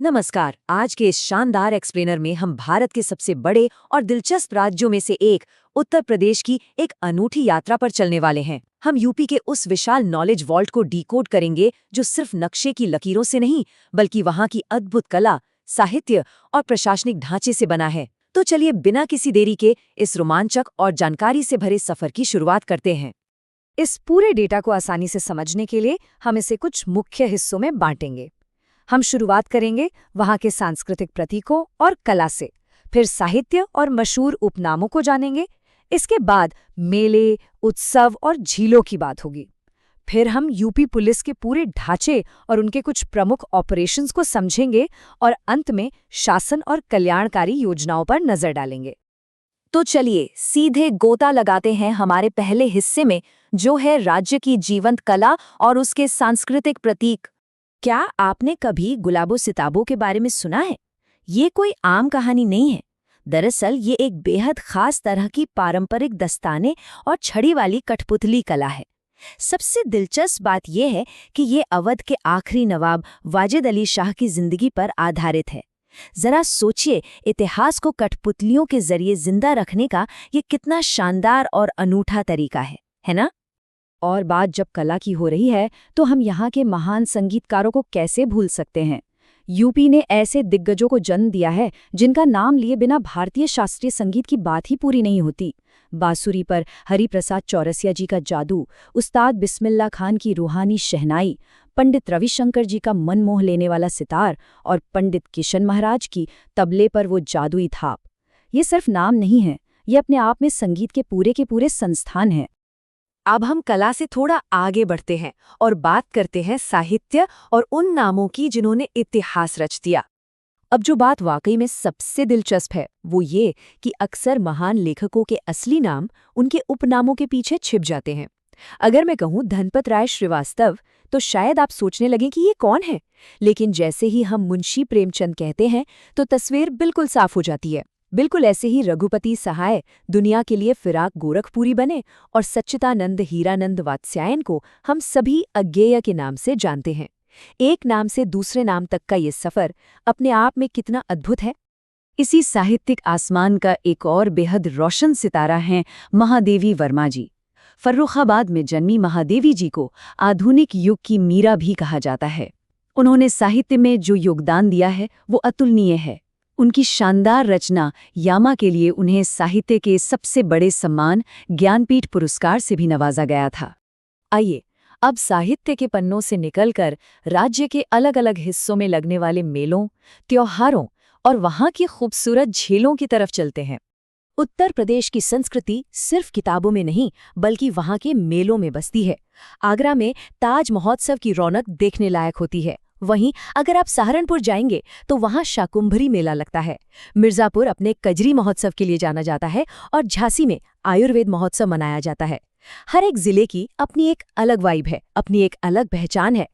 नमस्कार। आज के इस शानदार एक्सप्लेनर में हम भारत के सबसे बड़े और दिलचस्प राज्यों में से एक उत्तर प्रदेश की एक अनूठी यात्रा पर चलने वाले हैं। हम यूपी के उस विशाल नॉलेज वॉल्ट को डिकोड करेंगे जो सिर्फ नक्शे की लकीरों से नहीं बल्कि वहाँ की अद्भुत कला, साहित्य और प्रशासनिक ढांचे से बना है। तो चलिए बिना किसी देरी के इस रोमांचक और जानकारी से भरे सफर की शुरुआत करते हैं। इस पूरे डेटा को आसानी से समझने के लिए हम इसे कुछ मुख्य हिस्सों में बांटेंगे। हम शुरुआत करेंगे वहाँ के सांस्कृतिक प्रतीकों और कला से, फिर साहित्य और मशहूर उपनामों को जानेंगे। इसके बाद मेले, उत्सव और झीलों की बात होगी। फिर हम यूपी पुलिस के पूरे ढांचे और उनके कुछ प्रमुख ऑपरेशंस को समझेंगे और अंत में शासन और कल्याणकारी योजनाओं पर नजर डालेंगे। तो चलिए सीधे गोता लगाते हैं हमारे पहले हिस्से में, जो है राज्य की जीवंत कला और उसके सांस्कृतिक प्रतीक। क्या आपने कभी गुलाबो सिताबो के बारे में सुना है? ये कोई आम कहानी नहीं है। दरअसल ये एक बेहद खास तरह की पारंपरिक दस्ताने और छड़ी वाली कठपुतली कला है। सबसे दिलचस्प बात यह है कि ये अवध के आखिरी नवाब वाजिद अली शाह की जिंदगी पर आधारित है। जरा सोचिए, इतिहास को कठपुतलियों के जरिए जिंदा रखने का ये कितना शानदार और अनूठा तरीका है ना? और बात जब कला की हो रही है तो हम यहाँ के महान संगीतकारों को कैसे भूल सकते हैं। यूपी ने ऐसे दिग्गजों को जन्म दिया है जिनका नाम लिए बिना भारतीय शास्त्रीय संगीत की बात ही पूरी नहीं होती। बांसुरी पर हरिप्रसाद चौरसिया जी का जादू, उस्ताद बिस्मिल्लाह खान की रूहानी शहनाई, पंडित रविशंकर जी का मन मोह लेने वाला सितार और पंडित किशन महाराज की तबले पर वो जादुई थाप। ये सिर्फ नाम नहीं है, ये अपने आप में संगीत के पूरे संस्थान हैं। अब हम कला से थोड़ा आगे बढ़ते हैं और बात करते हैं साहित्य और उन नामों की जिन्होंने इतिहास रच दिया। अब जो बात वाकई में सबसे दिलचस्प है वो ये कि अक्सर महान लेखकों के असली नाम उनके उपनामों के पीछे छिप जाते हैं। अगर मैं कहूँ धनपत राय श्रीवास्तव तो शायद आप सोचने लगें कि ये कौन है, लेकिन जैसे ही हम मुंशी प्रेमचंद कहते हैं तो तस्वीर बिल्कुल साफ हो जाती है। बिल्कुल ऐसे ही रघुपति सहाय दुनिया के लिए फिराक गोरखपुरी बने और सच्चिदानंद हीरानंद वात्स्यायन को हम सभी अज्ञेय के नाम से जानते हैं। एक नाम से दूसरे नाम तक का ये सफर अपने आप में कितना अद्भुत है। इसी साहित्यिक आसमान का एक और बेहद रोशन सितारा हैं महादेवी वर्मा जी। फर्रुखाबाद में जन्मी महादेवी जी को आधुनिक युग की मीरा भी कहा जाता है। उन्होंने साहित्य में जो योगदान दिया है वो अतुलनीय है। उनकी शानदार रचना यामा के लिए उन्हें साहित्य के सबसे बड़े सम्मान ज्ञानपीठ पुरस्कार से भी नवाजा गया था। आइए अब साहित्य के पन्नों से निकलकर राज्य के अलग अलग हिस्सों में लगने वाले मेलों, त्योहारों और वहाँ की खूबसूरत झीलों की तरफ चलते हैं। उत्तर प्रदेश की संस्कृति सिर्फ किताबों में नहीं बल्कि वहाँ के मेलों में बसती है। आगरा में ताज महोत्सव की रौनक देखने लायक होती है। वहीं अगर आप सहारनपुर जाएंगे तो वहाँ शाकुंभरी मेला लगता है। मिर्जापुर अपने कजरी महोत्सव के लिए जाना जाता है और झांसी में आयुर्वेद महोत्सव मनाया जाता है। हर एक जिले की अपनी एक अलग वाइब है, अपनी एक अलग पहचान है।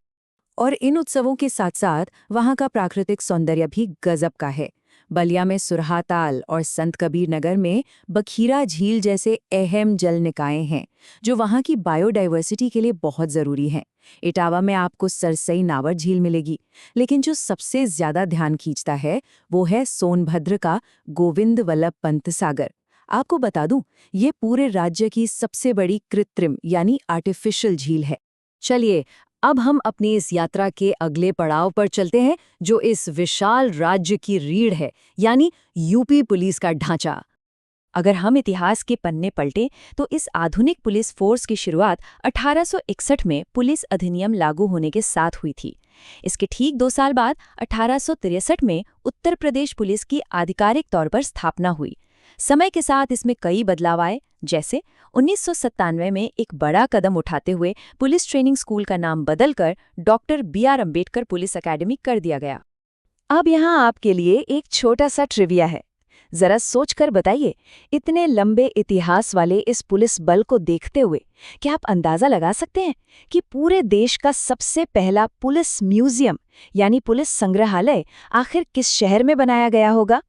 और इन उत्सवों के साथ साथ वहाँ का प्राकृतिक सौंदर्य भी गजब का है। बलिया में सुरहाताल और संत कबीर नगर में बखीरा झील जैसे अहम जल निकाय हैं जो वहाँ की बायोडाइवर्सिटी के लिए बहुत ज़रूरी हैं। इटावा में आपको सरसई नावर झील मिलेगी, लेकिन जो सबसे ज़्यादा ध्यान खींचता है वो है सोनभद्र का गोविंद वल्लभ पंत सागर। आपको बता दूं, ये पूरे राज्य की सबसे बड़ी कृत्रिम यानी आर्टिफिशियल झील है। चलिए अब हम अपनी इस यात्रा के अगले पड़ाव पर चलते हैं, जो इस विशाल राज्य की रीढ़ है, यानी यूपी पुलिस का ढांचा। अगर हम इतिहास के पन्ने पलटें तो इस आधुनिक पुलिस फोर्स की शुरुआत 1861 में पुलिस अधिनियम लागू होने के साथ हुई थी। इसके ठीक 2 साल बाद 1863 में उत्तर प्रदेश पुलिस की आधिकारिक तौर पर स्थापना हुई। समय के साथ इसमें कई बदलाव आए, जैसे 1997 में एक बड़ा कदम उठाते हुए पुलिस ट्रेनिंग स्कूल का नाम बदलकर doctor BR Ambedkar police academy कर दिया गया। अब यहाँ आपके लिए एक छोटा सा ट्रिविया है। जरा सोचकर बताइए, इतने लंबे इतिहास वाले इस पुलिस बल को देखते हुए क्या आप अंदाजा लगा सकते हैं कि पूरे देश का सबसे पहला पुलिस म्यूजियम यानी पुलिस संग्रहालय आखिर किस शहर में बनाया गया होगा?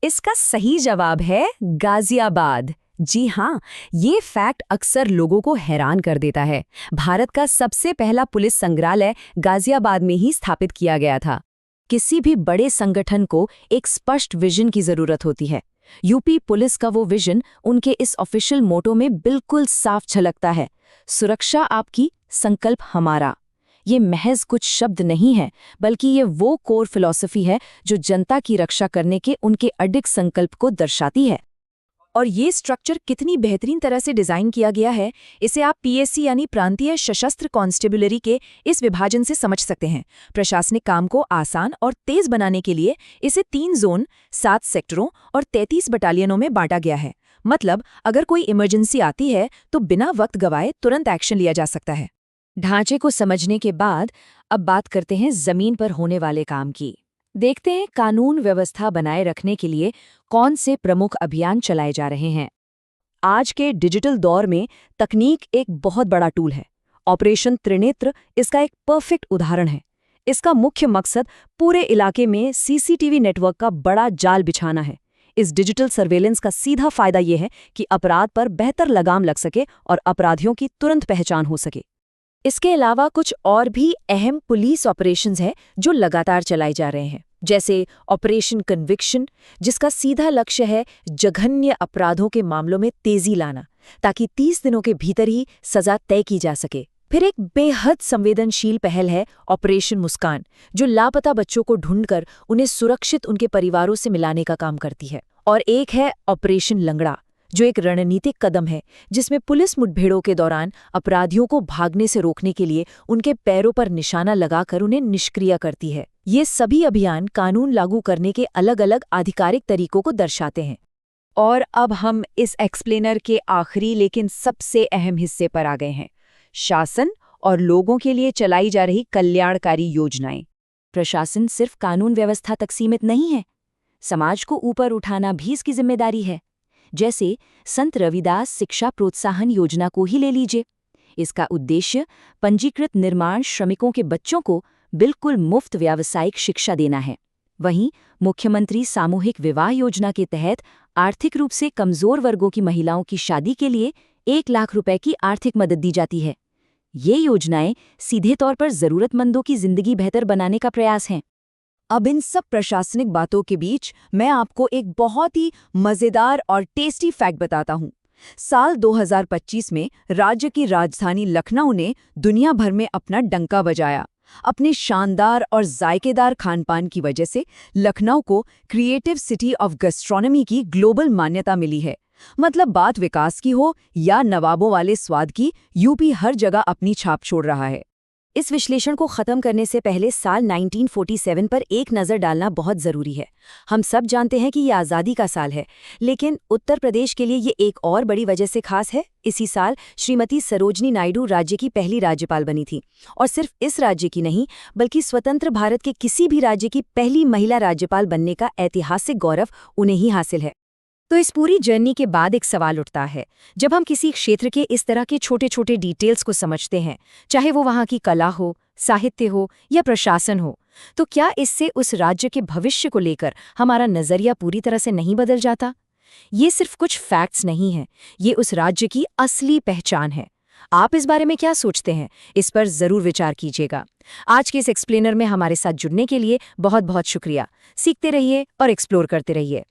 इसका सही जवाब है गाजियाबाद। जी हाँ, ये फैक्ट अक्सर लोगों को हैरान कर देता है। भारत का सबसे पहला पुलिस संग्रहालय गाजियाबाद में ही स्थापित किया गया था। किसी भी बड़े संगठन को एक स्पष्ट विजन की जरूरत होती है। यूपी पुलिस का वो विजन उनके इस ऑफिशियल मोटो में बिल्कुल साफ झलकता है, सुरक्षा आपकी, संकल्प हमारा। ये महज कुछ शब्द नहीं है, बल्कि ये वो कोर फिलॉसफी है जो जनता की रक्षा करने के उनके अडिग संकल्प को दर्शाती है। और ये स्ट्रक्चर कितनी बेहतरीन तरह से डिजाइन किया गया है, इसे आप पीएससी यानी प्रांतीय सशस्त्र कांस्टेबुलरी के इस विभाजन से समझ सकते हैं। प्रशासनिक काम को आसान और तेज बनाने के लिए इसे 3 जोन, 7 सेक्टरों और 33 बटालियनों में बांटा गया है। मतलब अगर कोई इमरजेंसी आती है तो बिना वक्त गवाए तुरंत एक्शन लिया जा सकता है। ढांचे को समझने के बाद अब बात करते हैं जमीन पर होने वाले काम की। देखते हैं कानून व्यवस्था बनाए रखने के लिए कौन से प्रमुख अभियान चलाए जा रहे हैं। आज के डिजिटल दौर में तकनीक एक बहुत बड़ा टूल है। ऑपरेशन त्रिनेत्र इसका एक परफेक्ट उदाहरण है। इसका मुख्य मकसद पूरे इलाके में सीसीटीवी नेटवर्क का बड़ा जाल बिछाना है। इस डिजिटल सर्वेलेंस का सीधा फायदा ये है कि अपराध पर बेहतर लगाम लग सके और अपराधियों की तुरंत पहचान हो सके। इसके अलावा कुछ और भी अहम पुलिस ऑपरेशंस हैं जो लगातार चलाए जा रहे हैं, जैसे ऑपरेशन कन्विक्शन, जिसका सीधा लक्ष्य है जघन्य अपराधों के मामलों में तेजी लाना, ताकि 30 दिनों के भीतर ही सजा तय की जा सके। फिर एक बेहद संवेदनशील पहल है ऑपरेशन मुस्कान, जो लापता बच्चों को ढूंढकर उन्हें सुरक्षित उनके परिवारों से मिलाने का काम करती है। और एक है ऑपरेशन लंगड़ा, जो एक रणनीतिक कदम है जिसमें पुलिस मुठभेड़ों के दौरान अपराधियों को भागने से रोकने के लिए उनके पैरों पर निशाना लगाकर उन्हें निष्क्रिय करती है। ये सभी अभियान कानून लागू करने के अलग अलग आधिकारिक तरीकों को दर्शाते हैं। और अब हम इस एक्सप्लेनर के आखिरी लेकिन सबसे अहम हिस्से पर आ गए हैं, शासन और लोगों के लिए चलाई जा रही कल्याणकारी योजनाएं। प्रशासन सिर्फ कानून व्यवस्था तक सीमित नहीं है, समाज को ऊपर उठाना भी इसकी जिम्मेदारी है। जैसे संत रविदास शिक्षा प्रोत्साहन योजना को ही ले लीजिए। इसका उद्देश्य पंजीकृत निर्माण श्रमिकों के बच्चों को बिल्कुल मुफ्त व्यावसायिक शिक्षा देना है। वहीं मुख्यमंत्री सामूहिक विवाह योजना के तहत आर्थिक रूप से कमजोर वर्गों की महिलाओं की शादी के लिए 1 लाख रुपए की आर्थिक मदद दी जाती है। ये योजनाएं सीधे तौर पर जरूरतमंदों की जिंदगी बेहतर बनाने का प्रयास हैं। अब इन सब प्रशासनिक बातों के बीच मैं आपको एक बहुत ही मज़ेदार और टेस्टी फैक्ट बताता हूँ। साल 2025 में राज्य की राजधानी लखनऊ ने दुनिया भर में अपना डंका बजाया। अपने शानदार और जायकेदार खानपान की वजह से लखनऊ को क्रिएटिव सिटी ऑफ गैस्ट्रोनॉमी की ग्लोबल मान्यता मिली है। मतलब बात विकास की हो या नवाबों वाले स्वाद की, यूपी हर जगह अपनी छाप छोड़ रहा है। इस विश्लेषण को खत्म करने से पहले साल 1947 पर एक नज़र डालना बहुत ज़रूरी है। हम सब जानते हैं कि ये आज़ादी का साल है, लेकिन उत्तर प्रदेश के लिए ये एक और बड़ी वजह से खास है। इसी साल श्रीमती सरोजनी नायडू राज्य की पहली राज्यपाल बनी थी, और सिर्फ इस राज्य की नहीं, बल्कि स्वतंत्र भारत के किसी भी राज्य की पहली महिला राज्यपाल बनने का ऐतिहासिक गौरव उन्हें ही हासिल है। तो इस पूरी जर्नी के बाद एक सवाल उठता है, जब हम किसी क्षेत्र के इस तरह के छोटे छोटे डिटेल्स को समझते हैं, चाहे वो वहाँ की कला हो, साहित्य हो या प्रशासन हो, तो क्या इससे उस राज्य के भविष्य को लेकर हमारा नज़रिया पूरी तरह से नहीं बदल जाता? ये सिर्फ कुछ फैक्ट्स नहीं हैं, ये उस राज्य की असली पहचान है। आप इस बारे में क्या सोचते हैं? इस पर ज़रूर विचार कीजिएगा। आज के इस एक्सप्लेनर में हमारे साथ जुड़ने के लिए बहुत बहुत शुक्रिया। सीखते रहिए और एक्सप्लोर करते रहिए।